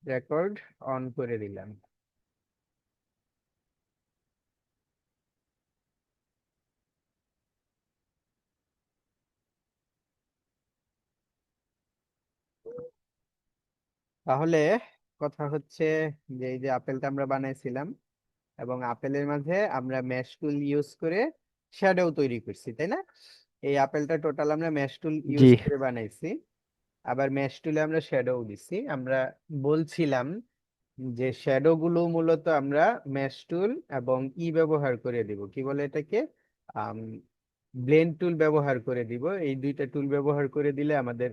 Record on করে দিলাম। তাহলে কথা হচ্ছে যে এই যে আপেলটা আমরা বানাইছিলাম এবং আপেলের মাঝে আমরা ম্যাশ টুল ইউজ করে শ্যাডো তৈরি করছি, তাই না? এই আপেলটা টোটাল আমরা ম্যাশ টুল জি। ইউজ করে বানাইছি। আবার ম্যাশ টুলে আমরা শ্যাডো দিছি। আমরা বলছিলাম যে শ্যাডো গুলো মূলত আমরা ম্যাশ টুল এবং ব্যবহার করে দিব, কি বলে এটাকে, ব্লেন্ড টুল ব্যবহার করে দিব। এই দুইটা টুল ব্যবহার করে দিলে আমাদের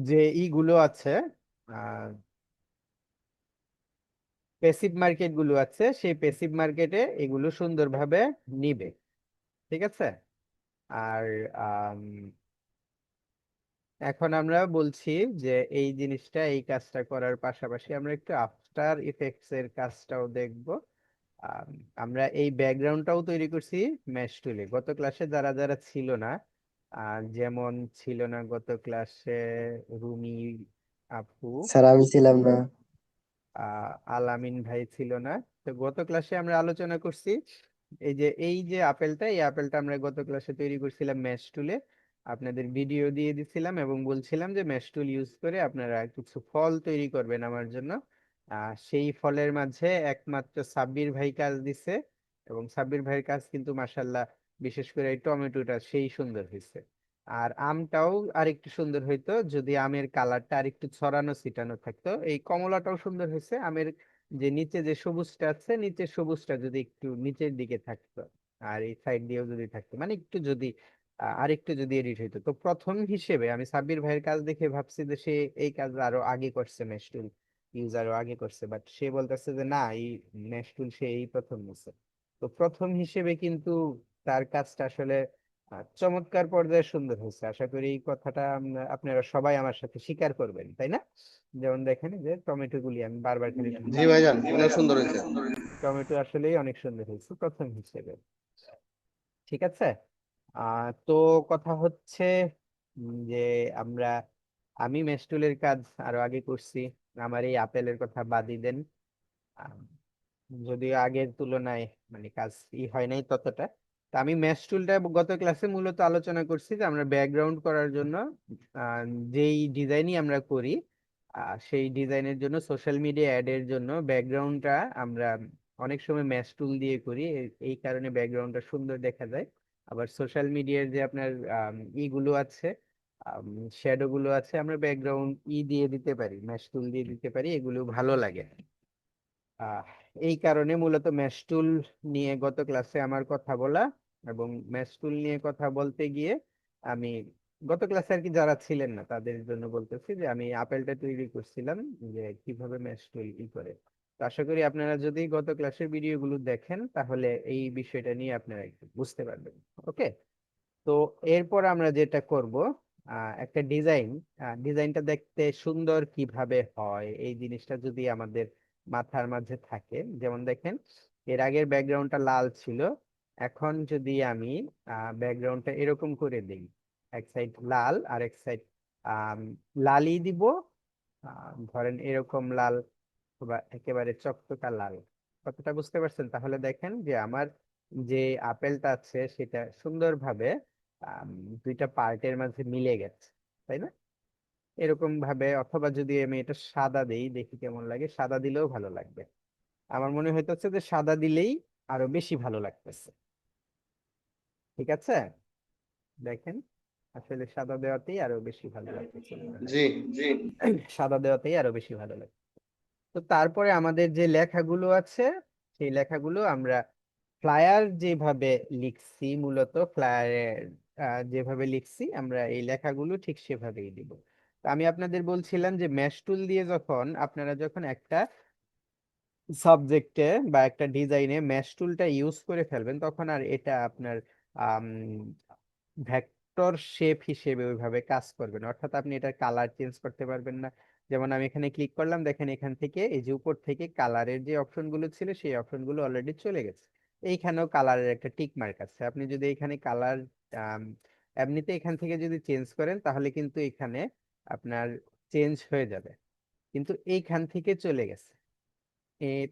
যে গুলো আছে, প্যাসিভ মার্কেট গুলো আছে, সেই প্যাসিভ মার্কেটে এগুলো সুন্দরভাবে নিবে। ঠিক আছে। আর আম, এখন আমরা বলছি যে এই জিনিসটা, এই কাজটা করার পাশাপাশি আমরা একটু আফটার ইফেক্টস এর কাজটাও দেখব। আম, আমরা এই ব্যাকগ্রাউন্ডটাও তৈরি করছি ম্যাশ টুলে। গত ক্লাসে যারা যারা ছিল না, যেমন ছিল না গত ক্লাসে রুমি আপু, স্যার আমি ছিলাম না। আলামিন ভাই ছিল না। তো গত ক্লাসে আমরা আলোচনা করছি এই যে আপেলটা, এই আপেলটা আমরা গত ক্লাসে তৈরি করছিলাম ম্যাশ টুলে। আপনাদের ভিডিও দিয়ে দিছিলাম এবং বলছিলাম যে ম্যাশ টুল ইউজ করে আপনারা কিছু ফল তৈরি করবেন আমার জন্য। সেই ফলের মাঝে একমাত্র সাব্বির ভাই কাজ দিছে, এবং সাব্বির ভাইয়ের কাজ কিন্তু মাসাল্লাহ, বিশেষ করে এই টমেটোটা সেই সুন্দর হয়েছে। আর আমটাও আরেকটু সুন্দর হইতো যদি আমের কালারটা আরেকটু ছড়ানো ছিটানো থাকতো। এই কমলাটাও সুন্দর হয়েছে, আমের যে নিচে যে সবুজটা আছে, নিচের সবুজটা যদি একটু নিচের দিকে থাকতো, আর এই সাইড দিয়েও যদি থাকতো, মানে একটু যদি আরেকটু যদি এডিট হইতো। তো প্রথম হিসেবে আমি সাব্বির ভাইয়ের কাজ দেখে ভাবছি যে সে এই কাজ আরো আগে করছে, মেশটুল ইউজ আরো আগে করছে, বাট সে বলতেছে যে না, এই মেশটুল সে এই প্রথম নিছে। তো প্রথম হিসেবে কিন্তু তার কাজটা আসলে চমৎকার পর্যায়ে সুন্দর হয়েছে। আশা করি এই কথাটা আপনারা সবাই আমার সাথে স্বীকার করবেন, তাই না? যেমন দেখেন যে টমেটো গুলি আমি বারবার খালি জি ভাইজান, অনেক সুন্দর হয়েছে। টমেটো আসলেই অনেক সুন্দর হয়েছে প্রথম হিসেবে। ঠিক আছে। তো কথা হচ্ছে যে আমরা, আমি মেশটুলের কাজ আরো আগে করছি। আমার এই আপেলের কথা বাদই দেন। আম, যদিও আগের তুলনায় মানে কাজ হয় নাই ততটা। তা আমি ম্যাশ টুলটা গত ক্লাসে মূলত আলোচনা করছি যে আমরা ব্যাকগ্রাউন্ড করার জন্য যেই ডিজাইনই আমরা করি, সেই ডিজাইনের জন্য, সোশ্যাল মিডিয়া অ্যাড এর জন্য ব্যাকগ্রাউন্ডটা আমরা অনেক সময় ম্যাশ টুল দিয়ে করি। এই কারণে ব্যাকগ্রাউন্ডটা সুন্দর দেখা যায়। আবার সোশ্যাল মিডিয়ার যে আপনার গুলো আছে, শ্যাডো গুলো আছে, আমরা ব্যাকগ্রাউন্ড দিয়ে দিতে পারি, ম্যাশ টুল দিয়ে দিতে পারি, এগুলো ভালো লাগে। আহ এই কারণে মূলত ম্যাশ টুল নিয়ে গত ক্লাসে আমার কথা বলা। এবং ম্যাশ টুল নিয়ে কথা বলতে গিয়ে আমি গত ক্লাসে আর কি যারা ছিলেন না তাদের জন্য বলতেছি যে আমি আপেলটা তৈরি করছিলাম, যে কিভাবে ম্যাশ টুল ই করে। তো আশা করি আপনারা যদি গত ক্লাসের ভিডিও গুলো দেখেন তাহলে এই বিষয়টা নিয়ে আপনারা একটু বুঝতে পারবেন। ওকে। তো এরপর আমরা যেটা করব, একটা ডিজাইনটা দেখতে সুন্দর কিভাবে হয় এই জিনিসটা যদি আমাদের মাথার মাঝে থাকে। যেমন দেখেন, এর আগের ব্যাকগ্রাউন্ডটা লাল ছিল, এখন যদি আমি ব্যাকগ্রাউন্ডটা এরকম করে দিই, এক সাইড লাল আর এক সাইড লালই দিব, ধরেন এরকম লাল বা একেবারে চকচকা লাল। কতটা বুঝতে পারছেন? তাহলে দেখেন যে আমার যে আপেলটা আছে সেটা সুন্দরভাবে আম, দুইটা পার্টের মাঝে মিলে গেছে, তাই না? এরকম ভাবে, অথবা যদি আমি এটা সাদা দেই দেখি কেমন লাগে, সাদা দিলেও ভালো লাগবে। আমার মনে হইতেছে যে সাদা দিলেই আরো বেশি ভালো লাগতেছে। ঠিক আছে। দেখেন, আসলে সাদা দেওয়াতেই আরো বেশি ভালো লাগতেছে মনে হয়। জি। সাদা দেওয়াতেই আরো বেশি ভালো লাগে। তো তারপরে আমাদের যে লেখাগুলো আছে, সেই লেখাগুলো আমরা ফ্লায়ার যেভাবে লিখছি, মূলত ফ্লায়ারের যেভাবে লিখছি আমরা এই লেখাগুলো ঠিক সেভাবেই দিব। তো আমি আপনাদের বলছিলাম যে ম্যাশ টুল দিয়ে যখন আপনারা যখন একটা সাবজেক্টে বা একটা ডিজাইনে ম্যাশ টুলটা ইউজ করে ফেলবেন, তখন আর এটা আপনার ভেক্টর শেপ হিসেবে ওইভাবে কাজ করবে না। অর্থাৎ আপনি এটার কালার চেঞ্জ করতে পারবেন না। যেমন আমি এখানে ক্লিক করলাম, দেখেন এখান থেকে এই যে উপর থেকে কালারের যে অপশন গুলো ছিল সেই অপশন গুলো অলরেডি চলে গেছে। এইখানেও কালারের একটা টিক মার্ক আছে। আপনি যদি এখানে কালার এমনিতে এখান থেকে যদি চেঞ্জ করেন তাহলে কিন্তু এখানে আপনার চেঞ্জ হয়ে যাবে। কিন্তু এইখান থেকে চলে গেছে।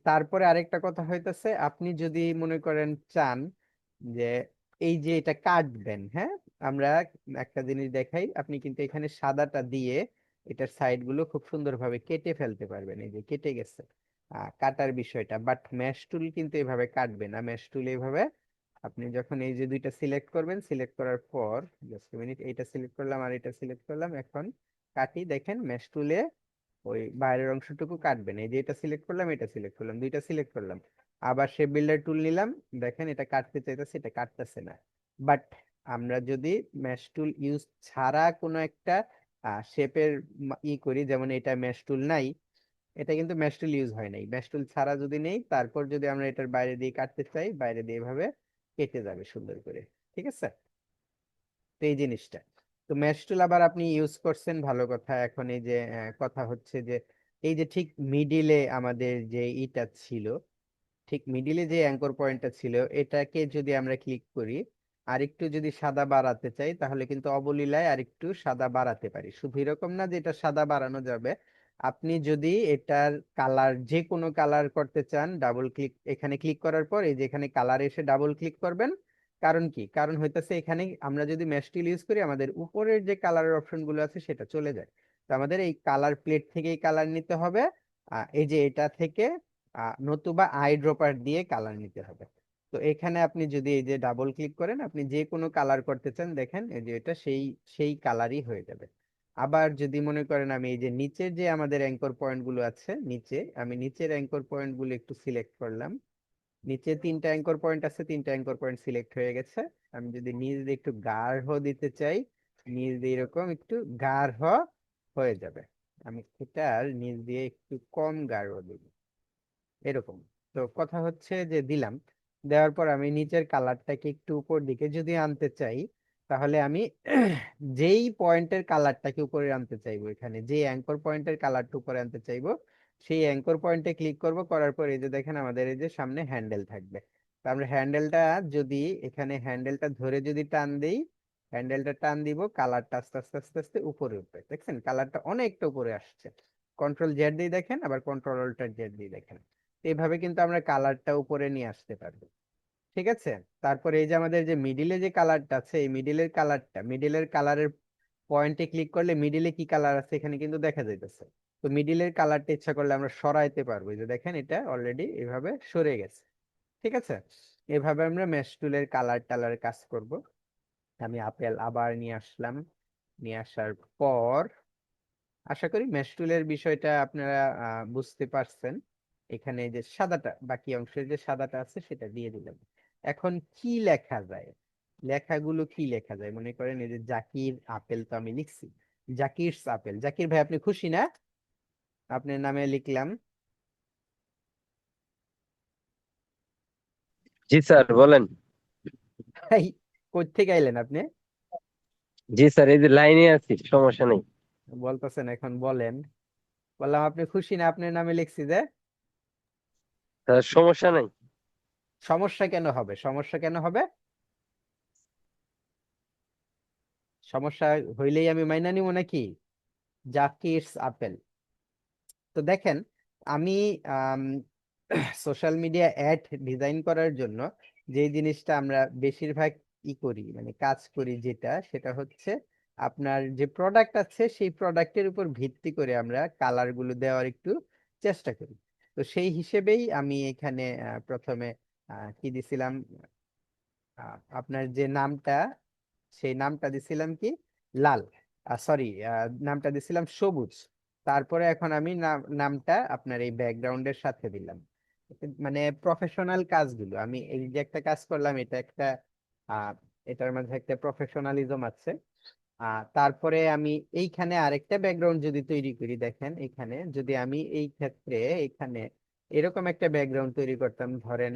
তারপরে আরেকটা কথা হইতেছে, আপনি যদি মনে করেন চান যে এই যে এটা কাটবেন, হ্যাঁ, আমরা একটা জিনিস দেখাই, আপনি কিন্তু এখানে সাদাটা দিয়ে এটার সাইড গুলো খুব সুন্দরভাবে কেটে ফেলতে পারবেন। এই যে কেটে গেছে কাটার বিষয়টা, বাট ম্যাশ টুল কিন্তু এভাবে কাটবে না। ম্যাশ টুল এইভাবে আপনি যখন এই যে দুইটা সিলেক্ট করবেন, সিলেক্ট করার পর জাস্ট মিনিট, এইটা সিলেক্ট করলাম আর এটা সিলেক্ট করলাম, এখন কাটি, দেখেন ম্যাশ টুলে ওই বাইরের অংশটুকু কাটবেন। এই যে এটা সিলেক্ট করলাম, এটা সিলেক্ট করলাম, দুইটা সিলেক্ট করলাম, আবার শেপ বিল্ডার টুল নিলাম, দেখেন এটা কাটতে চাইতেছে, এটা কাটতেছে না। বাট আমরা যদি ম্যাশ টুল ইউজ ছাড়া কোনো একটা শেপের করি, যেমন এটা ম্যাশ টুল নাই, এটা কিন্তু ম্যাশ টুল ইউজ হয় নাই, ম্যাশ টুল ছাড়া যদি নেই, তারপর যদি আমরা এটার বাইরে দিয়ে কাটতে চাই, বাইরে দিয়ে এভাবে কেটে যাবে সুন্দর করে। ঠিক আছে, তো এই জিনিসটা, তো ম্যাশ টুল আবার আপনি ইউজ করছেন, ভালো কথা। এখন এই যে কথা হচ্ছে যে এই যে ঠিক মিডিলে আমাদের যে ইটা ছিল, ঠিক মিডিলে যে অ্যাঙ্কর পয়েন্টটা ছিল, এটাকে যদি আমরা ক্লিক করি, আরেকটু যদি সাদা বাড়াতে চাই, তাহলে কিন্তু অবলীলায় আরেকটু সাদা বাড়াতে পারি। শুধু এরকম না যে এটা সাদা বাড়ানো যাবে, আপনি যদি এটার কালার যে কোনো কালার করতে চান, ডাবল ক্লিক, এখানে ক্লিক করার পর এই যে এখানে কালার এসে ডাবল ক্লিক করবেন। কারণ কি, কারণ হইতেছে এখানে আমরা যদি ম্যাশ টুল ইউজ করি, আমাদের উপরের যে কালারের অপশন গুলো আছে সেটা চলে যায়। তো আমাদের এই কালার প্লেট থেকেই কালার নিতে হবে, এই যে এটা থেকে, নতুবা আই ড্রপার দিয়ে কালার নিতে হবে। তো এখানে আপনি যদি এই যে ডাবল ক্লিক করেন, আপনি যে কোনো কালার করতে চান, দেখেন এই যে এটা সেই সেই কালারই হয়ে যাবে। আবার যদি মনে করেন আমি এই যে নিচের যে আমাদের অ্যাঙ্কর পয়েন্ট গুলো আছে, নিচে আমি নিচের অ্যাঙ্কর পয়েন্ট গুলো একটু সিলেক্ট করলাম, নিচে তিনটা অ্যাঙ্কর পয়েন্ট আছে, তিনটা অ্যাঙ্কর পয়েন্ট সিলেক্ট হয়ে গেছে। আমি যদি নিচ দিয়ে একটু গাঢ় দিতে চাই, নিচ দিয়ে এরকম একটু গাঢ় হয়ে যাবে। আমি এটার নিচ দিয়ে একটু কম গাঢ় দিব, এরকম। তো কথা হচ্ছে যে দিলাম, দেওয়ার পর আমি নিচের কালারটাকে একটু উপর দিকে যদি আনতে চাই, তাহলে আমি যেই পয়েন্টের কালারটাকে উপরে আনতে চাইবো, এখানে যে অ্যাঙ্কর পয়েন্টের কালারটা উপরে আনতে চাইবো, সেই অ্যাঙ্কর পয়েন্টে ক্লিক করব, করার পর এই যে দেখেন আমাদের এই যে সামনে হ্যান্ডেল থাকবে। তো আমরা হ্যান্ডেলটা, যদি এখানে হ্যান্ডেলটা ধরে যদি টান দেই, হ্যান্ডেলটা টান দিব, কালারটা আস্তে আস্তে আস্তে আস্তে উপরে উঠবে, দেখছেন কালারটা অনেকটা উপরে আসছে। কন্ট্রোল জেড দিয়ে দেখেন, আবার কন্ট্রোল অল্টার জেড দিয়ে দেখেন, এইভাবে কিন্তু আমরা কালারটা উপরে নিয়ে আসতে পারবো। ঠিক আছে, তারপরে এই যে আমাদের যে মিডিলে যে কালারটা আছে, এই মিডিলের কালারের পয়েন্টে ক্লিক করলে মিডিলে কি কালার আছে এখানে কিন্তু দেখা যাইতেছে। তো মিডিলের কালারটা ইচ্ছা করলে আমরা সরাইতে পারবো, এই যে দেখেন এটা অলরেডি এভাবে সরে গেছে। ঠিক আছে, এভাবে আমরা মেশ টুলের কালার টালার কাজ করব। আমি আপেল আবার নিয়ে আসলাম, নিয়ে আসার পর আশা করি মেশ টুলের বিষয়টা আপনারা বুঝতে পারছেন। এখানে এই যে সাদাটা, বাকি অংশের যে সাদাটা আছে সেটা দিয়ে দিলাম। এখন কি লেখা যায়, লেখাগুলো কি লেখা যায়, মনে করেন এই যে জাকির আপেল তো আমি লিখছি, জাকিরস আপেল। জাকির ভাই আপনি খুশি না? আপনার নামে লিখলাম। জি স্যার বলেন। এই, কই থেকে আইলেন আপনি? জি স্যার, এই যে লাইনে আছি, সমস্যা নেই। বলতেছেন এখন বলেন। বললাম আপনি খুশি না আপনার নামে লিখছি যে? স্যার সমস্যা নাই। সমস্যা কেন হবে, সমস্যা কেন হবে? সমস্যা হইলেই আমি মাইনা নিব নাকি? জাকিরস আপেল। তো দেখেন, আমি সোশ্যাল মিডিয়া অ্যাড ডিজাইন করার জন্য যে জিনিসটা আমরা বেশিরভাগ করি, মানে কাজ করি, যেটা সেটা হচ্ছে আপনার যে প্রোডাক্ট আছে সেই প্রোডাক্টের উপর ভিত্তি করে আমরা কালার গুলো দেওয়ার একটু চেষ্টা করি। তো সেই হিসেবেই আমি এখানে প্রথমে কি দিছিলাম, আপনার যে নামটা, সেই নামটা দিছিলাম কি লাল, সরি, নামটা দিছিলাম সবুজ। তারপরে এখন আমি নামটা আপনার এই ব্যাকগ্রাউন্ডের সাথে দিলাম। মানে প্রফেশনাল কাজগুলো আমি এই যে একটা কাজ করলাম, এটা একটা আহ এটার মধ্যে একটা প্রফেশনালিজম আছে। তারপরে আমি এইখানে আরেকটা ব্যাকগ্রাউন্ড যদি তৈরি করি, দেখেন এখানে যদি আমি এই ক্ষেত্রে এখানে এরকম একটা ব্যাকগ্রাউন্ড তৈরি করতাম, ধরেন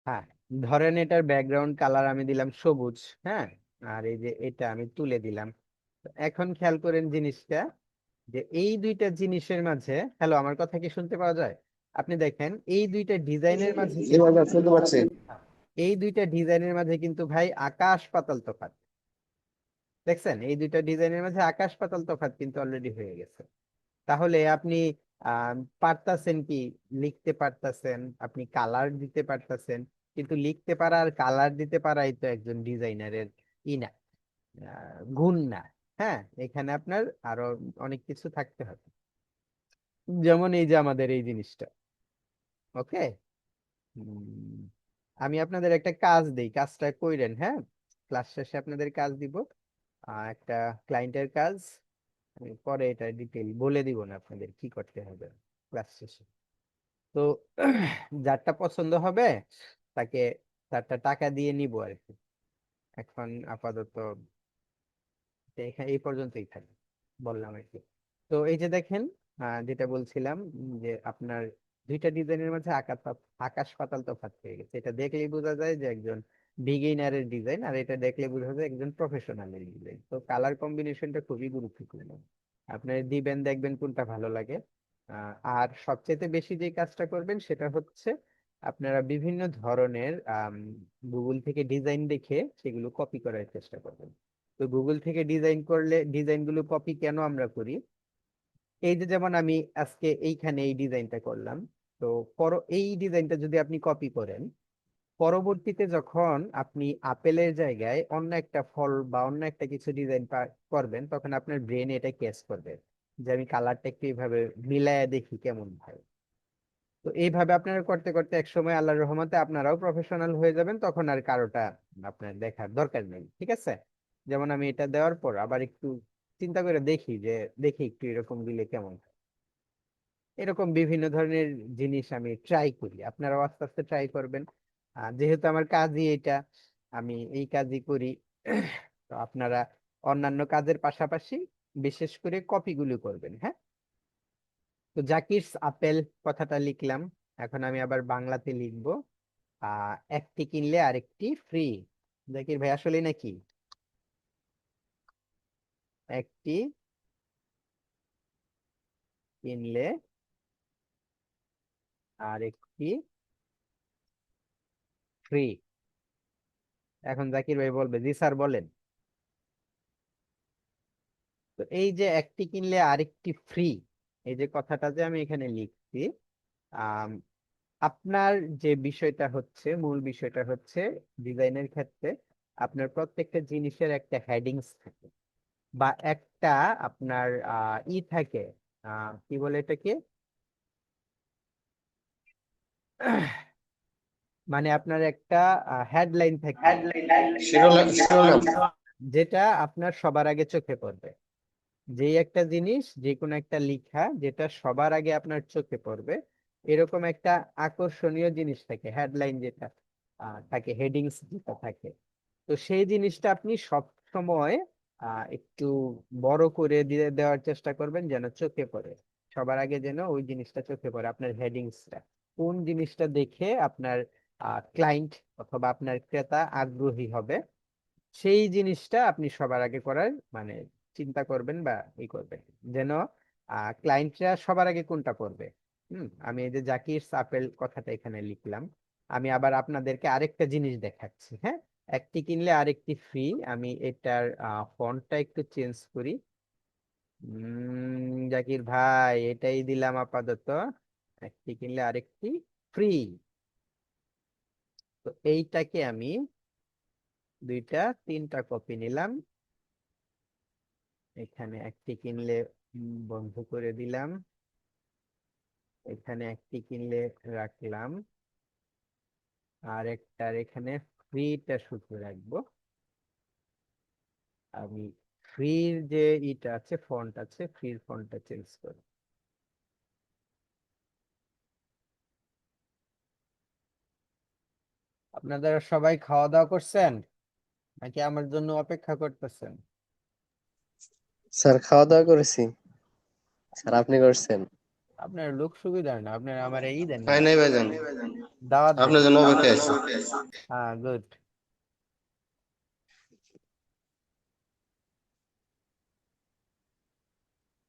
হ্যাঁ, ধরেন এটার ব্যাকগ্রাউন্ড কালার আমি দিলাম সবুজ, হ্যাঁ, আর এই যে এটা আমি তুলে দিলাম। এখন খেয়াল করেন জিনিসটা, যে এই দুইটা জিনিসের মাঝে, হ্যালো আমার কথা কি শুনতে পাওয়া যায়? আপনি দেখেন এই দুইটা ডিজাইনের মাঝে জি ভাইজান শুনতে পাচ্ছি। এই দুইটা ডিজাইনের মাঝে কিন্তু ভাই আকাশ পাতাল তফাৎ। দেখছেন এই দুইটা ডিজাইনের মাঝে আকাশ পাতাল তফাৎ কিন্তু অলরেডি হয়ে গেছে। তাহলে আপনি পারতাছেন কি, লিখতে পারতাছেন, আপনি কালার দিতে পারতাছেন, কিন্তু লিখতে পারা আর কালার দিতে পারাই তো একজন ডিজাইনারের ই না, গুণ না। হ্যাঁ, এখানে আপনার আরো অনেক কিছু থাকতে হবে। যেমন এই যে আমাদের এই জিনিসটা, ওকে, আমি আপনাদের একটা কাজ দেই, কাজটা কইরেন। হ্যাঁ, ক্লাস শেষে আপনাদের কাজ দিব, একটা ক্লায়েন্টের কাজ। আমি পরে এটা ডিটেইল বলে দিব না আপনাদের কি করতে হবে ক্লাস শেষে। তো যারটা পছন্দ হবে তাকে তারটা টাকা দিয়ে নিব আর কি। এখন আপাতত এখানে এই পর্যন্তই থাকি, বললাম আর কি। তো এই যে দেখেন, যেটা বলছিলাম, যে আপনার দুইটা ডিজাইনের মাঝে আকাশ পাতাল তফাৎ হয়ে গেছে। এটা দেখলেই বোঝা যায় যে একজন বিগিনারের ডিজাইন, আর এটা দেখলে বোঝা যায় একজন প্রফেশনালের ডিজাইন। তো কালার কম্বিনেশনটা খুবই গুরুত্বপূর্ণ। আপনার দিবেন, দেখবেন কোনটা ভালো লাগে। আর সবচেয়ে বেশি যে কাজটা করবেন সেটা হচ্ছে আপনারা বিভিন্ন ধরনের গুগল থেকে ডিজাইন দেখে সেগুলো কপি করার চেষ্টা করবেন। তো গুগল থেকে ডিজাইন করলে, ডিজাইনগুলো কপি কেন আমরা করি, এই যে যেমন আমি আজকে এইখানে এই ডিজাইনটা করলাম, তো এই ডিজাইনটা যদি আপনি কপি করেন, পরবর্তীতে যখন আপনি আপেলের জায়গায় অন্য একটা ফল বা অন্য একটা কিছু ডিজাইন করবেন, তখন আপনার ব্রেন এটা ক্যাচ করবে যে আমি কালারটা একটু এইভাবে মিলায়া দেখি কেমন হয়। তো এইভাবে আপনারা করতে করতে এক সময় আল্লাহর রহমতে আপনারাও প্রফেশনাল হয়ে যাবেন, তখন আর কারোটা আপনার দেখার দরকার নেই। ঠিক আছে? যেমন আমি এটা দেওয়ার পর আবার একটু চিন্তা করে দেখি যে দেখি একটু এরকম দিলে কেমন হয়। এরকম বিভিন্ন ধরনের জিনিস আমি ট্রাই করি, আপনারাও আস্তে আস্তে ট্রাই করবেন। যেহেতু আমার কাজই এটা, আমি এই কাজই করি। তো আপনারা অন্যান্য কাজের পাশাপাশি বিশেষ করে কপিগুলো করবেন। হ্যাঁ, তো জাকিরস আপেল কথাটা লিখলাম, এখন আমি আবার বাংলাতে লিখবো। একটি কিনলে আরেকটি ফ্রি। জাকির ভাই আসলে নাকি একটি কিনলে আরেকটি ফ্রি। এখন জাকির ভাই বলবে জি স্যার বলেন। তো এই যে একটি কিনলে আরেকটি ফ্রি, এই যে কথাটা যে আমি এখানে লিখছি, আম, আপনার যে বিষয়টা হচ্ছে, মূল বিষয়টা হচ্ছে ডিজাইনের ক্ষেত্রে আপনার প্রত্যেকটা জিনিসের একটা হেডিংস থাকে, বা একটা আপনার থাকে, কি বলে এটাকে, মানে আপনার একটা হেডলাইন থাকে, শিরোনাম শিরোনাম। যেটা আপনার সবার আগে চোখে পড়বে। যে একটা জিনিস, যে কোনো একটা লেখা যেটা সবার আগে আপনার চোখে পড়বে, এরকম একটা আকর্ষণীয় জিনিস থাকে, হেডলাইন যেটা থাকে, হেডিংস যেটা থাকে। তো সেই জিনিসটা আপনি সব সময় একটু বড় করে দিয়ে দেওয়ার চেষ্টা করবেন যেন চোখে পড়ে, সবার আগে যেন ওই জিনিসটা চোখে পড়ে। আপনার হেডিংসটা কোন জিনিসটা দেখে আপনার ক্লায়েন্ট অথবা আপনার ক্রেতা আগ্রহী হবে, সেই জিনিসটা আপনি সবার আগে করার মানে চিন্তা করবেন বা ই করবেন, যেন ক্লায়েন্টরা সবার আগে কোনটা করবে। আমি এই যে জাকির আপেল কথাটা এখানে লিখলাম। আমি আবার আপনাদেরকে আরেকটা জিনিস দেখাচ্ছি। হ্যাঁ, একটি কিনলে আরেকটি ফ্রি। আমি এটার ফন্টটা একটু চেঞ্জ করি। জাকির ভাই এটাই দিলাম আপাতত, একটি কিনলে আরেকটি ফ্রি। তো এইটাকে আমি দুইটা তিনটা কপি নিলাম, এখানে একটি কিনলে বন্ধ করে দিলাম, এখানে একটি কিনলে রাখলাম, আর একটার এখানে ফ্রিটা শুধু রাখবো। আমি ফ্রির যে ইটা আছে, ফন্ট আছে, ফ্রির ফন্টটা চেঞ্জ করব। আপনারা সবাই খাওয়া দাওয়া করছেন নাকি আমার জন্য অপেক্ষা করতেছেন? স্যার খাওয়া দাওয়া করেছি। স্যার আপনি করছেন? আপনার লোক সুবিধার না, আপনার আমার এই দেন খাই না, নাই ভাইজান, দাওয়াত দেন। আপনার জন্য অপেক্ষায় আছি। হ্যাঁ, গুড।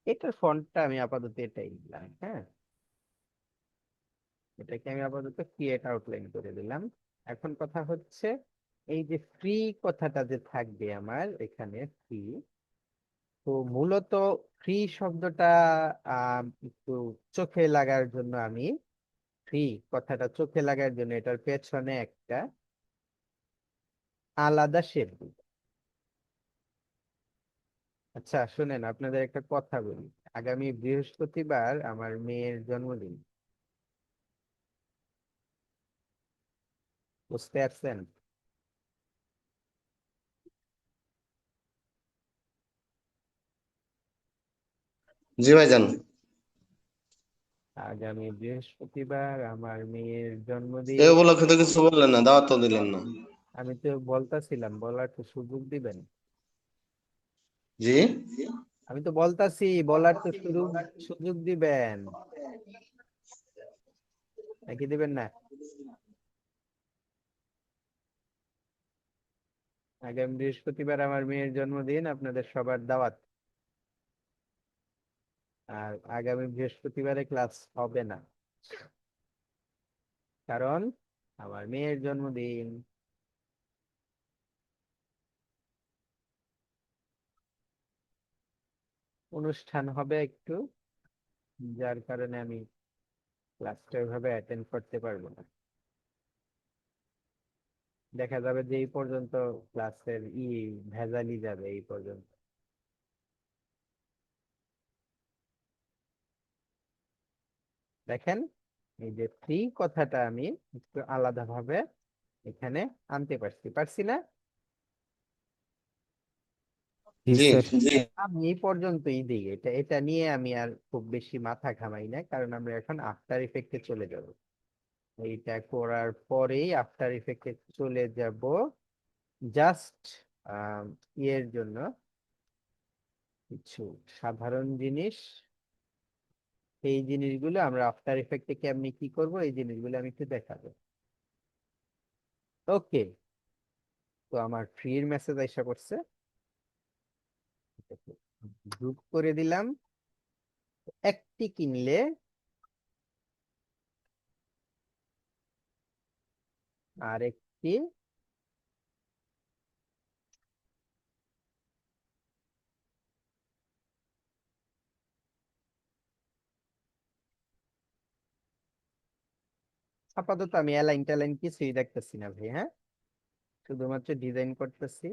এটার ফন্টটা আমি আপাতত এটাই দিলাম, হ্যাঁ, এটাকে আমি আপাতত ক্রিয়েট আউটলাইন করে দিলাম। এখন কথা হচ্ছে এই যে ফ্রি কথাটা যে থাকবে আমার এখানে ফ্রি, তো মূলত ফ্রি শব্দটা একটু চোখে লাগার জন্য আমি ফ্রি কথাটা চোখে লাগার জন্য এটার পেছনে একটা আলাদা শেপ দিব। আচ্ছা শুনেন, আপনাদের একটা কথা বলি। আগামী বৃহস্পতিবার আমার মেয়ের জন্মদিন, বুঝতে পারছেন? জি ভাইজান। আগামী বৃহস্পতিবার আমার মেয়ের এই জন্মদিন। উপলক্ষে তো কিছু বললেন না, দাওয়াত তো দিলেন না। আমি তো বলতাছিলাম, বলার তো সুযোগ দিবেন। জি। আমি তো বলতাছি, বলার তো সুযোগ সুযোগ দিবেন, নাকি দিবেন না? আগামী বৃহস্পতিবার আমার মেয়ের জন্মদিন, আপনাদের সবার দাওয়াত। আর আগামী বৃহস্পতিবারে ক্লাস হবে না, কারণ আমার মেয়ের জন্মদিন। অনুষ্ঠান হবে একটু, যার কারণে আমি ক্লাসটা ওইভাবে অ্যাটেন্ড করতে পারবো না। দেখা যাবে যে এই পর্যন্ত ক্লাসের ভেজালি যাবে এই পর্যন্ত। দেখেন, এই যে ফ্রি কথাটা আমি একটু আলাদাভাবে এখানে আনতে পারছি, পারছি না? জি জি। স্যার। আমি এই পর্যন্তই দিই, এটা এটা নিয়ে আমি আর খুব বেশি মাথা ঘামাই না, কারণ আমরা এখন আফটার ইফেক্টে চলে যাব। এইটা করার পরেই আফটার ইফেক্টে চলে যাব, জাস্ট ইয়ের জন্য কিছু সাধারণ জিনিস। এই জিনিসগুলো আমরা আফটার ইফেক্টে কেমনি কি করব, এই জিনিসগুলো আমি একটু দেখাবো। ওকে, তো আমার ফ্রির মেসেজ আইসা করছে, গ্রুপ করে দিলাম। একটি কিনলে আর একটি আপাতত আমি অ্যালাইন ট্যালাইন কিছুই দেখতেছি না ভাই, হ্যাঁ, শুধুমাত্র ডিজাইন করতেছি।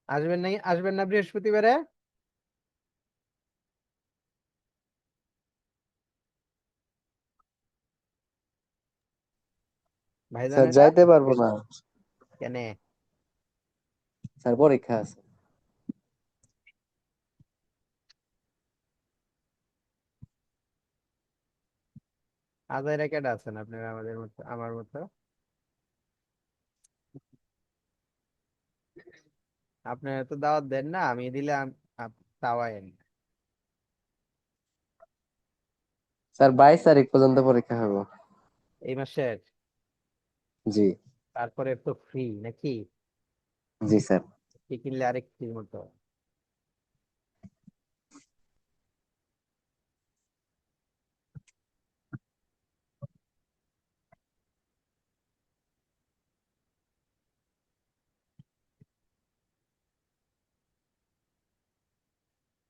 আসবেন নাই, আসবেন না বৃহস্পতিবারে? স্যার ভাইজানেরা যাইতে পারবো না, কেন? স্যার পরীক্ষা আছে। আজাইরা কেডা আছেন আপনারা আমাদের মতো, আমার মতো? আপনারা তো দাওয়াত দেন না, আমি দিলে তাওয়ায়েন। স্যার 22 তারিখ পর্যন্ত পরীক্ষা হবে। এই মাসের? জি। তারপরে তো ফ্রি নাকি? জি স্যার। কি কিনলে আরেকটির মতো?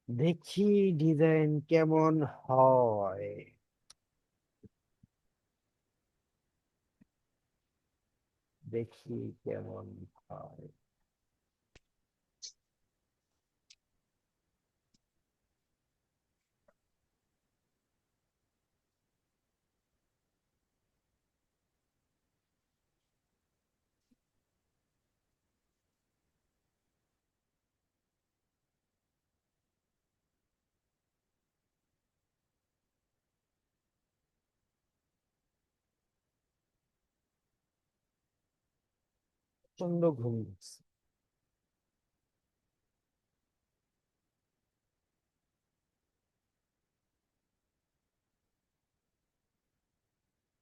দেখি ডিজাইন কেমন হয়, দেখি কেমন হয়। প্রচন্ড ঘুম দিচ্ছে।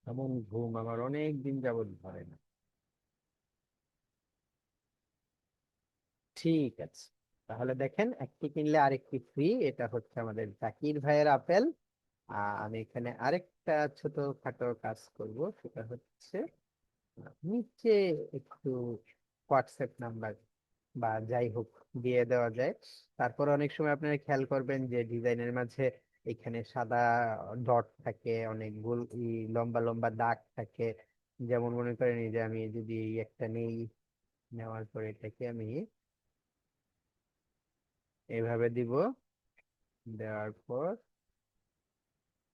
এমন ঘুম আমার অনেক দিন যাবত ধরে না। ঠিক আছে, তাহলে দেখেন একটি কিনলে আরেকটি ফ্রি, এটা হচ্ছে আমাদের জাকির ভাইয়ের আপেল। আমি এখানে আরেকটা ছোটখাটো কাজ করব, সেটা হচ্ছে নিচে একটু হোয়াটসঅ্যাপ নাম্বার বা যাই হোক দিয়ে দেওয়া যায়। তারপর অনেক সময় আপনারা খেয়াল করবেন যে ডিজাইনের মাঝে এখানে সাদা ডট থাকে, অনেক গোল লম্বা লম্বা দাগ থাকে। যেমন মনে করেন এই যে আমি যদি এই একটা নেই, নেওয়ার পরে এটাকে আমি এইভাবে দিব, দেওয়ার পর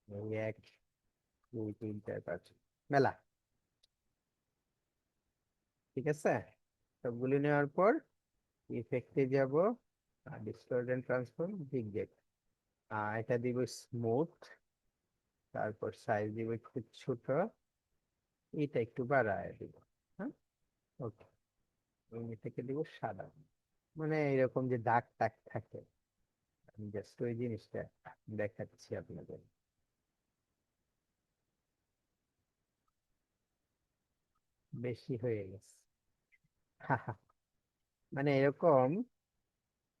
এই 1 2 3 4 5 মেলা, ঠিক আছে। সবগুলি নেওয়ার পর ইফেক্টে যাব, ডিসটর্ট এন্ড ট্রান্সফর্ম জিগজ্যাগ, এটা দিব স্মুথ, তারপর সাইজ দিব একটু ছোট, এটা একটু বাড়ায় দিব। হ্যাঁ, ওকে। এবং এটাকে দিব সাদা, মানে এরকম যে দাগ টাগ থাকে, আমি জাস্ট ওই জিনিসটা দেখাচ্ছি আপনাদের। বেশি হয়ে গেছে। মানে এরকম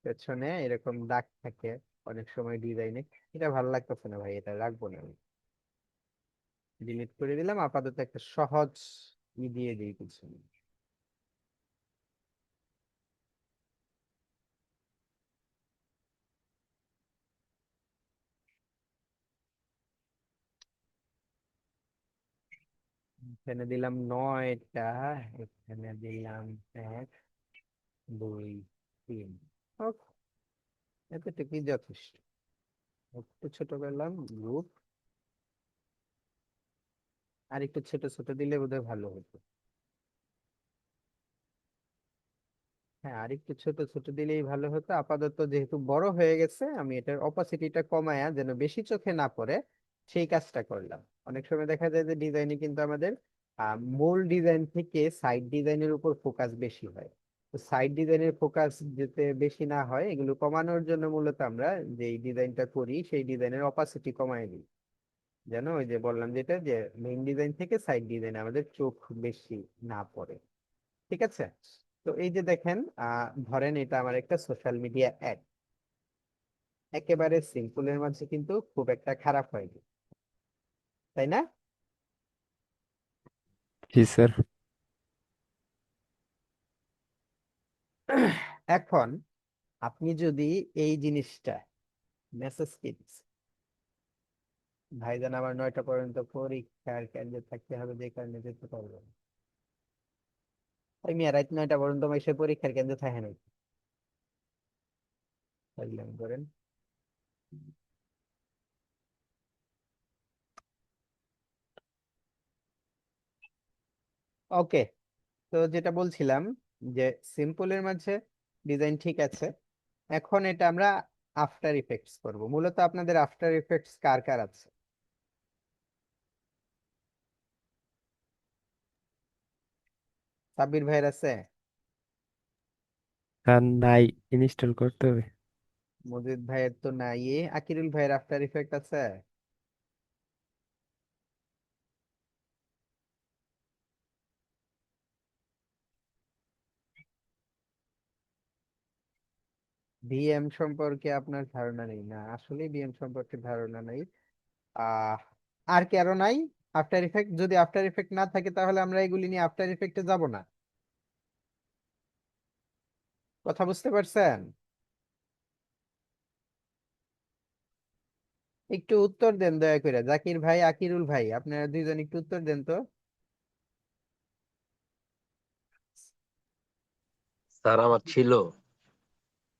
পেছনে এরকম দাগ থাকে অনেক সময় ডিজাইনে, এটা ভালো লাগতেছে না ভাই, এটা রাখবো না, আমি ডিলিট করে দিলাম। আপাতত একটা সহজ দিয়ে দিই পিছনে। এখানে দিলাম 9টা, এখানে দিলাম 1 2 3। ওকে, এতটুকুই যথেষ্ট। একটু ছোট করলাম গ্রুপ, আর একটু ছোট ছোট দিলে বোধহয় ভালো হতো। হ্যাঁ, আর একটু ছোট ছোট দিলেই ভালো হতো। আপাতত যেহেতু বড় হয়ে গেছে, আমি এটার অপাসিটিটা কমায়া যেন বেশি চোখে না পড়ে সেই কাজটা করলাম। অনেক সময় দেখা যায় যে ডিজাইনে কিন্তু আমাদের মূল ডিজাইন থেকে সাইড ডিজাইনের উপর ফোকাস বেশি হয়। তো সাইড ডিজাইনের ফোকাস যাতে বেশি না হয়, এগুলো কমানোর জন্য মূলত আমরা যে ডিজাইনটা করি সেই ডিজাইনের অপাসিটি কমায় দিই, যেন ওই যে বললাম যেটা, যে মেইন ডিজাইন থেকে সাইড ডিজাইনে আমাদের চোখ বেশি না পড়ে। ঠিক আছে। তো এই যে দেখেন, ধরেন এটা আমার একটা সোশ্যাল মিডিয়া অ্যাড, একেবারে সিম্পলের মাঝে কিন্তু খুব একটা খারাপ হয়নি, তাই না? জি স্যার। এখন আপনি যদি এই জিনিসটা মেসেজ কিটস, ভাইজান আমার 9টা পর্যন্ত পরীক্ষার কেন্দ্রে থাকতে হবে, যে কারণে যেতে পারবো না। আমি রাত 9টা পর্যন্ত এসে পরীক্ষার কেন্দ্রে থাকে নাই, বুঝলেন করেন। ওকে, তো যেটা বলছিলাম যে সিম্পলের মাঝে ডিজাইন ঠিক আছে। এখন এটা আমরা আফটার ইফেক্টস করব। মূলত আপনাদের আফটার ইফেক্টস কার কার আছে? সাব্বির ভাইয়ের আছে? স্যার নাই, ইনস্টল করতে হবে। মজিদ ভাইয়ের তো নাই। আকিরুল ভাইয়ের আফটার ইফেক্ট আছে? ভিএম সম্পর্কে আপনার ধারণা নেই না? আসলে ভিএম সম্পর্কে ধারণা নেই। আহ আর কারো নাই আফটার ইফেক্ট? যদি আফটার ইফেক্ট না থাকে তাহলে আমরা এগুলি নিয়ে আফটার ইফেক্টে যাব না। কথা বুঝতে পারছেন? একটু উত্তর দেন দয়া করে, জাকির ভাই, আকিরুল ভাই, আপনারা দুইজন একটু উত্তর দেন তো। স্যার আমার ছিল।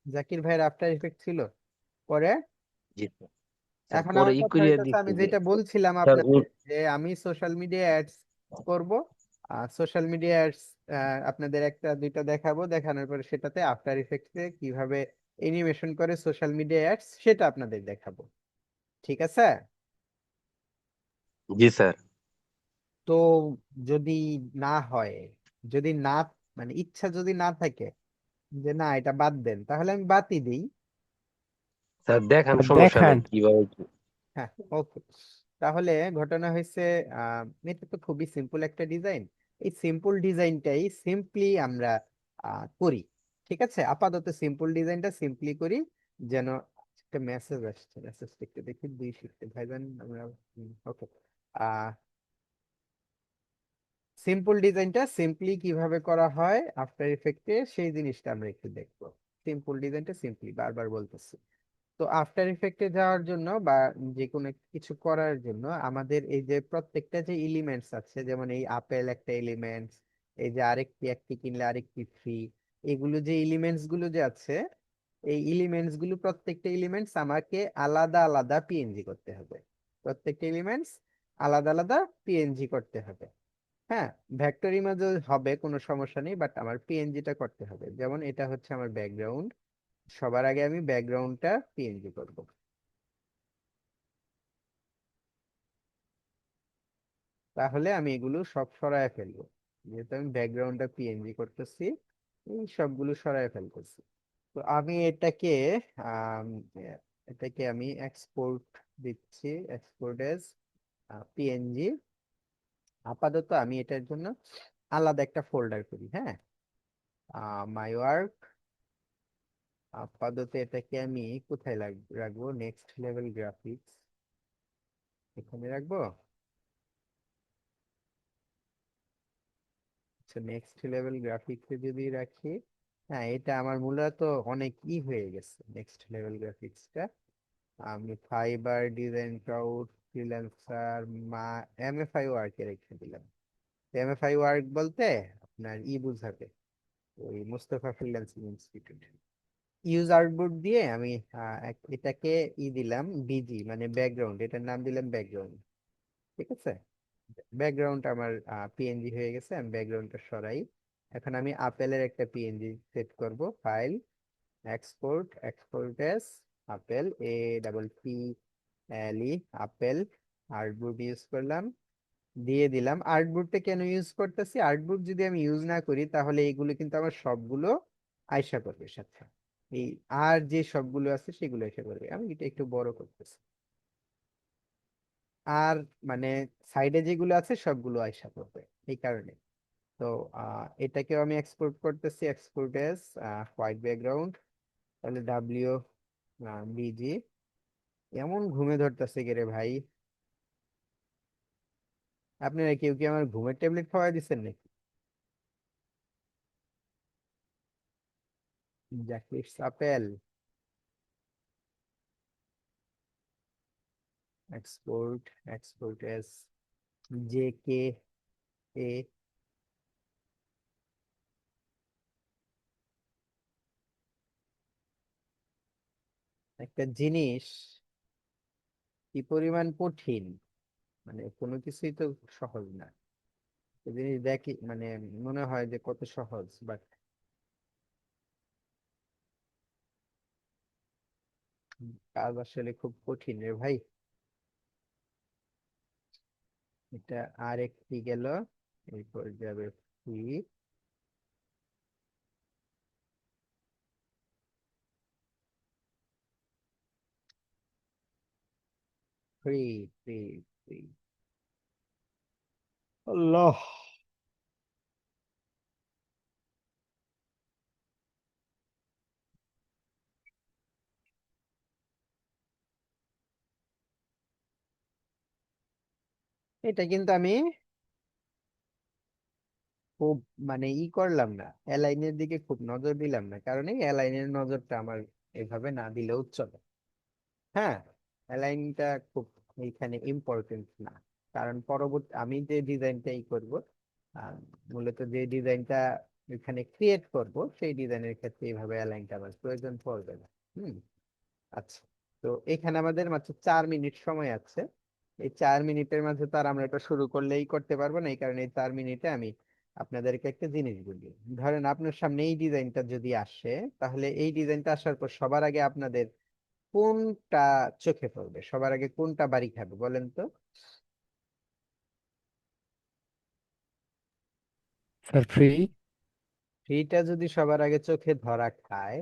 জাকির ভাইয়ের আফটার ইফেক্ট ছিল, পরে? জি স্যার। স্যার এখন পরে আমার ই কথা করিয়ে হইতেছে, দিচ্ছি আমি যে যেটা বলছিলাম স্যার আপনাকে, যে আমি সোশ্যাল মিডিয়া অ্যাডস করব। সোশ্যাল মিডিয়া অ্যাডস আপনাদের একটা দুইটা দেখাবো, দেখানোর পরে সেটাতে আফটার ইফেক্টসে কিভাবে অ্যানিমেশন করে সোশ্যাল মিডিয়া অ্যাডস সেটা আপনাদের দেখাবো। ঠিক আছে। জি স্যার। তো যদি না হয়, যদি না, মানে ইচ্ছা যদি না থাকে যে না এটা বাদ দেন, তাহলে আমি বাদই দিই। স্যার দেখান, স্যার সমস্যা দেখান। নেই কিভাবে হ্যাঁ, ওকে। তাহলে ঘটনা হয়েছে, এটা তো খুবই সিম্পল একটা ডিজাইন। এই সিম্পল ডিজাইনটাই সিম্পলি আমরা করি। ঠিক আছে, আপাতত সিম্পল ডিজাইনটা সিম্পলি করি, যেন একটা মেসেজ আসছে, মেসেজটা একটু দেখি, 2 শিফটে ভাইজান আমরা। ওকে, সিম্পল ডিজাইনটা সিম্পলি কিভাবে করা হয় আফটার ইফেক্টে, সেই জিনিসটা আমরা একটু দেখবো। সিম্পল ডিজাইনটা সিম্পলি, বারবার বলতেছি। তো আফটার ইফেক্টে যাওয়ার জন্য বা যে কোনো কিছু করার জন্য আমাদের এই যে প্রত্যেকটা যে এলিমেন্টস আছে, যেমন এই আপেল একটা এলিমেন্টস, এই যে একটি কিনলে আরেকটি ফ্রি, এগুলো যে এলিমেন্টস গুলো যে আছে, এই এলিমেন্টস গুলো প্রত্যেকটা এলিমেন্টস আমাকে আলাদা আলাদা পিএনজি করতে হবে। প্রত্যেকটা এলিমেন্টস আলাদা আলাদা পিএনজি করতে হবে। হ্যাঁ, ভেক্টর ইমেজও হবে, কোনো সমস্যা নেই, বাট আমার পিএনজিটা করতে হবে। যেমন এটা হচ্ছে আমার ব্যাকগ্রাউন্ড, সবার আগে আমি ব্যাকগ্রাউন্ডটা পিএনজি করব। তাহলে আমি এগুলো সব সরায় ফেলবো, যেহেতু আমি ব্যাকগ্রাউন্ডটা পিএনজি করতেছি, এই সবগুলো সরায় ফেলতেছি। তো আমি আম, এটাকে আমি এক্সপোর্ট দিচ্ছি, এক্সপোর্ট এজ পিএনজি। আপাতত আমি এটার জন্য আলাদা একটা ফোল্ডার করি। হ্যাঁ, মাই ওয়ার্ক। আপাতত এটাকে আমি কোথায় রাখবো, নেক্সট লেভেল গ্রাফিক্স, এখানে রাখবো। আচ্ছা, নেক্সট লেভেল গ্রাফিক্সে যদি রাখি, হ্যাঁ, এটা আমার মূলত অনেক হয়ে গেছে নেক্সট লেভেল গ্রাফিক্সটা। আমি ফাইবার, ডিজাইন ক্লাউড, ফ্রিল্যান্সার, মা এমএফআই ওয়ার্কে রেখে দিলাম। এমএফআই ওয়ার্ক বলতে আপনার বুঝাবে, ওই Mustafa freelancing institute. Use artboard দিয়ে আমি এটাকে দিলাম বিজি, মানে ব্যাকগ্রাউন্ড, এটার নাম দিলাম ব্যাকগ্রাউন্ড। ঠিক আছে, ব্যাকগ্রাউন্ড আমার পিএনজি হয়ে গেছে, আমি ব্যাকগ্রাউন্ডটা সরাই। এখন আমি আপেলের একটা পিএনজি সেট করব, file, export, export S apple, APPLE, apple. Artboard use করলাম, দিয়ে দিলাম। আর্টবোর্ডটা কেন ইউজ করতেছি, আর্টবোর্ড যদি আমি ইউজ না করি তাহলে এইগুলো কিন্তু আমার সবগুলো আয়সা করবে সাথে, এই আর যে সবগুলো আছে সেগুলো আয়সা করবে। আমি এটা একটু বড় করতেছি, আর মানে সাইডে যেগুলো আছে সবগুলো আয়সা করবে, এই কারণে। তো এটাকেও আমি এক্সপোর্ট করতেছি, এক্সপোর্ট এস হোয়াইট ব্যাকগ্রাউন্ড, তাহলে BG। এমন ঘুমে ধরতেছে কে রে ভাই, আপনারা কেউ কি আমার ঘুমের ট্যাবলেট খাওয়াই দিচ্ছেন নাকি? জ্যাকলিস আপেল, এক্সপোর্ট, এক্সপোর্ট এস JKA। একটা জিনিস কি পরিমাণ কঠিন, মানে কোনো কিছুই তো সহজ না। একটা জিনিস দেখি মানে মনে হয় যে কত সহজ, বাট কাজ আসলে খুব কঠিন রে ভাই। এটা আর একটি গেল, এরপর যাবে ফ্রি, ফ্রি, ফ্রি, ফ্রি। আল্লাহ, এটা কিন্তু আমি খুব মানে করলাম না, অ্যালাইনের দিকে খুব নজর দিলাম না, কারণ এই অ্যালাইনের নজরটা আমার এভাবে না দিলেও চলে। হ্যাঁ, অ্যালাইনটা খুব এইখানে ইম্পর্টেন্ট না, কারণ পরবর্তী আমি যে ডিজাইনটাই করব, আহ, মূলত যে ডিজাইনটা এখানে ক্রিয়েট করব, সেই ডিজাইনের ক্ষেত্রে এইভাবে অ্যালাইনটা আমার প্রয়োজন পড়বে না। হুম, আচ্ছা। তো এখানে আমাদের মাত্র 4 মিনিট সময় আছে। এই 4 মিনিটের মাঝে তো আর আমরা এটা শুরু করলেই করতে পারবো না, এই কারণে এই 4 মিনিটে আমি আপনাদেরকে একটা জিনিস বলি। ধরেন আপনার সামনে এই ডিজাইনটা যদি আসে, তাহলে এই ডিজাইনটা আসার পর সবার আগে আপনাদের কোনটা চোখে পড়বে, সবার আগে কোনটা বাড়ি খাবে বলেন তো? Sir free. ফ্রিটা যদি সবার আগে চোখে ধরা খায়,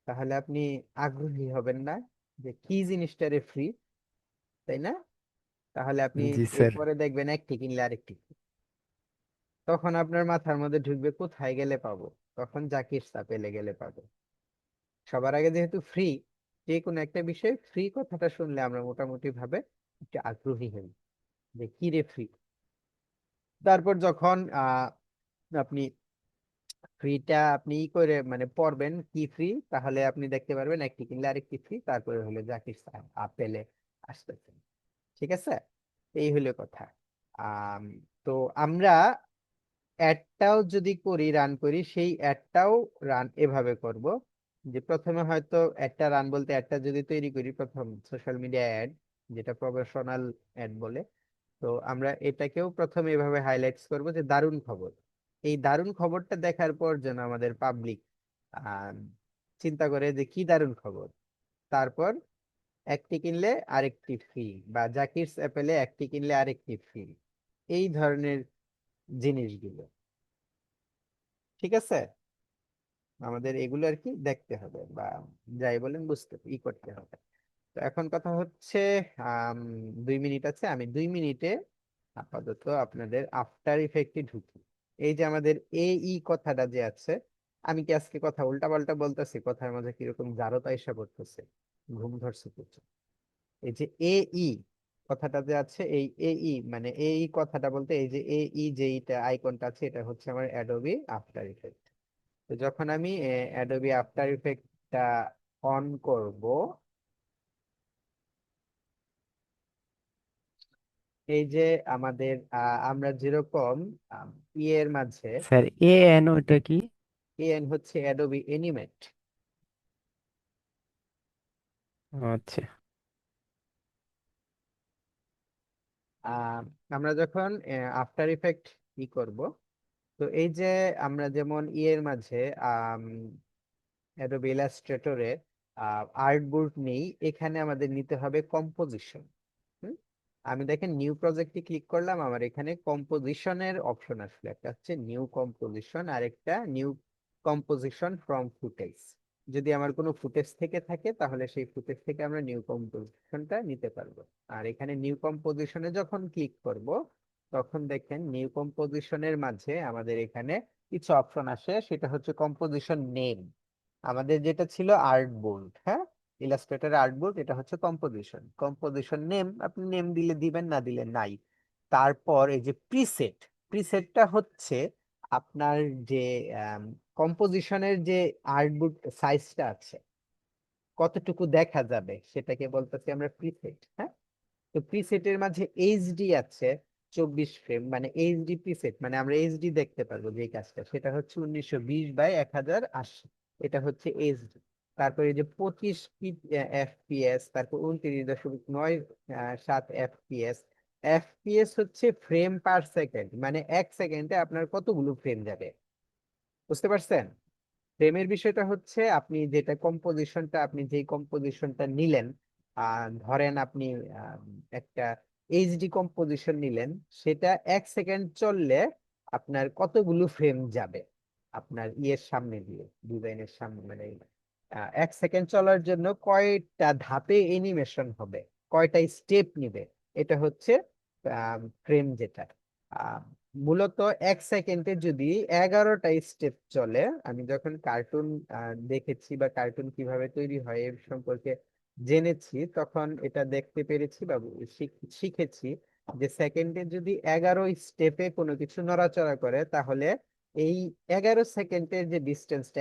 তাহলে আপনি আগ্রহী হবেন না যে কি জিনিসটারে ফ্রি, তাই না? তাহলে আপনি জি স্যার। এরপরে দেখবেন একটি কিনলে আরেকটি free। তখন আপনার মাথার মধ্যে ঢুকবে কোথায় গেলে পাবো, তখন জাকির পেলে গেলে পাবে। সবার আগে যেহেতু ফ্রি, যে কোনো একটা বিষয়ে ফ্রি কথাটা শুনলে আমরা মোটামুটি ভাবে একটু আগ্রহী হই যে কি রে ফ্রি। তারপর যখন আপনি ফ্রিটা আপনি ই করে মানে পড়বেন কি ফ্রি, তাহলে আপনি দেখতে পারবেন একটি কিনলে আরেকটি ফ্রি, তারপরে হলো জাকির আপেলে আসতেছে। ঠিক আছে, এই হলো কথা। আম, তো আমরা অ্যাডটাও যদি করি, রান করি, সেই অ্যাডটাও রান এভাবে করব যে প্রথমে হয়তো একটা রান বলতে অ্যাডটা যদি তৈরি করি, প্রথম সোশ্যাল মিডিয়া অ্যাড, যেটা প্রফেশনাল অ্যাড বলে, তো আমরা এটাকেও প্রথমে এভাবে হাইলাইটস করব যে দারুণ খবর। এই দারুণ খবরটা দেখার পর যেন আমাদের পাবলিক চিন্তা করে যে কি দারুণ খবর, তারপর একটি কিনলে আরেকটি ফ্রি, বা জাকিরস অ্যাপেলে একটি কিনলে আরেকটি ফ্রি, এই ধরনের জিনিসগুলো। ঠিক আছে, আমাদের এগুলো আর কি দেখতে হবে, বা যাই বলেন বুঝতে করতে হবে। তো এখন কথা হচ্ছে, 2 মিনিট আছে, আমি 2 মিনিটে আপাতত আপনাদের আফটার ইফেক্টে ঢুকি। এই যে আমাদের এই কথাটা যে আছে, আমি কি আজকে কথা উল্টা পাল্টা বলতেছি, কথার মাঝে কিরকম জারতা এসে পড়তেছে, ঘুম ধরছে প্রচুর। এই যে ই কথাটা যে আছে, এই মানে কথাটা বলতে, এই যে যে এইটা আইকনটা আছে, এটা হচ্ছে আমার অ্যাডোবি আফটার ইফেক্ট। তো যখন আমি অ্যাডোবি আফটার ইফেক্টটা অন করব, এই যে আমাদের আমরা যেরকম এর মাঝে, স্যার এ এন ওটা কি? এন হচ্ছে অ্যাডোবি এনিমেট। আচ্ছা আমরা যখন আফটার ইফেক্ট করব, তো এই যে আমরা যেমন এর মাঝে অ্যাডোবি ইলাস্ট্রেটরে আর্টবোর্ড নেই, এখানে আমাদের নিতে হবে কম্পোজিশন। আমি দেখেন নিউ প্রজেক্টে ক্লিক করলাম, আমার এখানে কম্পোজিশনের অপশন আসলো, একটা হচ্ছে নিউ কম্পোজিশন আর একটা নিউ কম্পোজিশন ফ্রম ফুটেজ। যদি আমার কোনো ফুটেজ থেকে থাকে, তাহলে সেই ফুটেজ থেকে আমরা নিউ কম্পোজিশনটা নিতে পারবো। আর এখানে নিউ কম্পোজিশনে যখন ক্লিক করব, তখন দেখেন নিউ কম্পোজিশনের মাঝে আমাদের এখানে কিছু অপশন আসে, সেটা হচ্ছে কম্পোজিশন নেম। আমাদের যেটা ছিল আর্ট বোর্ড, হ্যাঁ, ইলাস্ট্রেটর আর্ট বোর্ড, এটা হচ্ছে কম্পোজিশন। কম্পোজিশন নেম আপনি নেম দিলে দিবেন, না দিলে নাই। তারপর এই যে প্রিসেট, প্রিসেটটা হচ্ছে আপনার যে কম্পোজিশনের যে আর্ট বোর্ড সাইজটা আছে, কতটুকু দেখা যাবে, সেটাকে বলতেছি আমরা প্রিসেট। হ্যাঁ, তো প্রিসেটের মাঝে এইচডি আছে 24 ফ্রেম, মানে এইচডি প্রিসেট, মানে আমরা এইচডি দেখতে পারবো যে কাজটা, সেটা হচ্ছে 1920 বাই 1080, এটা হচ্ছে এইচডি। তারপরে এই যে 25 এফপিএস, তারপর 29.97 এফপিএস। এফপিএস হচ্ছে ফ্রেম পার সেকেন্ড, মানে 1 সেকেন্ডে আপনার কতগুলো ফ্রেম যাবে, বুঝতে পারছেন? ফ্রেমের বিষয়টা হচ্ছে আপনি যেটা কম্পোজিশনটা, আপনি যেই কম্পোজিশনটা নিলেন, ধরেন আপনি একটা এইচডি কম্পোজিশন নিলেন, সেটা 1 সেকেন্ড চললে আপনার কতগুলো ফ্রেম যাবে আপনার ইয়ের সামনে দিয়ে, ডিজাইনের সামনে, মানে 1 সেকেন্ড চলার জন্য কয়টা ধাপে অ্যানিমেশন হবে, কয়টা স্টেপ নিবে, এটা হচ্ছে ফ্রেম যেটা। আহ, মূলত 1 সেকেন্ডে যদি 11টা স্টেপ চলে, আমি যখন কার্টুন দেখেছি বা কার্টুন কিভাবে তৈরি হয় এর সম্পর্কে জেনেছি, তখন এটা দেখতে পেরেছি বা শিখেছি যে সেকেন্ডে যদি 11 স্টেপে কোনো কিছু নড়াচড়া করে, তাহলে এই 11 সেকেন্ডের যে ডিস্টেন্সটা,